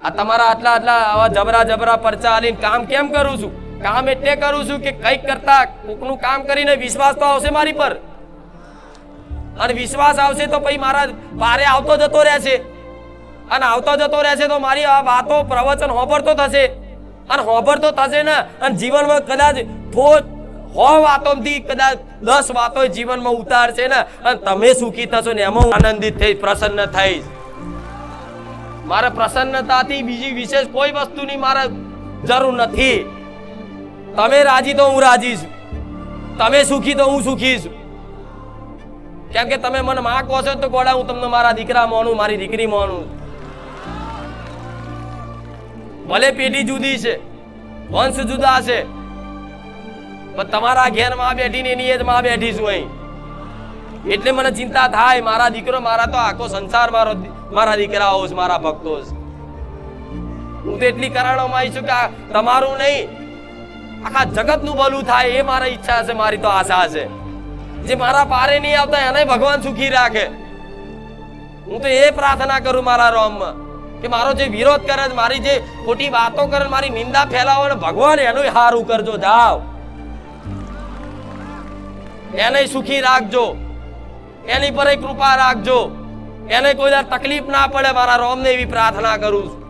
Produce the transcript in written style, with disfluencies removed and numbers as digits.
આ તમારા આટલા આટલા આવા જબરા જબરા પરચા આલીને કામ કેમ કરું છું? કામ એટલે કરું છું કે કંઈક કરતા કોકનું કામ કરીને વિશ્વાસ તો આવશે મારી પર, અને વિશ્વાસ આવશે તો પછી મારા પારે આવતો જતો રહેશે, અને આવતો જતો રહેશે તો મારી આ વાતો પ્રવચન હોભળતો થશે, અને હોભળતો થશે ને, અને જીવનમાં કદાચ થોડ 100 વાતોથી કદાચ 10 વાતો જીવનમાં ઉતારશે ને, અને તમે સુખી થશો ને એમાં હું આનંદિત થઈશ, પ્રસન્ન થઈશ. મારે પ્રસન્નતાથી બીજી વિશેષ કોઈ વસ્તુની મારે જરૂર નથી. તમે રાજી તો હું રાજી છું, તમે સુખી તો હું સુખી છું. કેમ કે તમે મને માં કહો છો તો ગોળા હું તમને મારા દીકરા માનું, મારી દીકરી માનું. ભલે પેઢી જુદી છે, વંશ જુદા છે, પણ તમારા ઘેર માં બેઠીને એની જ માં બેઠી છું અહીં. એટલે મને ચિંતા થાય, મારા દીકરો, મારા તો આખો સંસાર મારા દીકરાઓ છે, મારા ભક્તો છે. હું તો એટલી કરાણોમાં આવી છું કે તમારું નહીં, આખા જગતનું ભલું થાય એ મારી ઈચ્છા છે, મારી તો આશા છે. જે મારા પારે નહીં આવતા એને ભગવાન સુખી રાખે. હું તો એ પ્રાર્થના કરું મારા રોમમાં કે મારો જે વિરોધ કરે, મારી જે ખોટી વાતો કરે, મારી નિંદા ફેલાવો ને, ભગવાન એનું હારું કરજો. જાઓ, એને સુખી રાખજો, એની પર કૃપા રાખજો, એને કોઈ તકલીફ ના પડે. મારા રોમને એવી પ્રાર્થના કરું છું.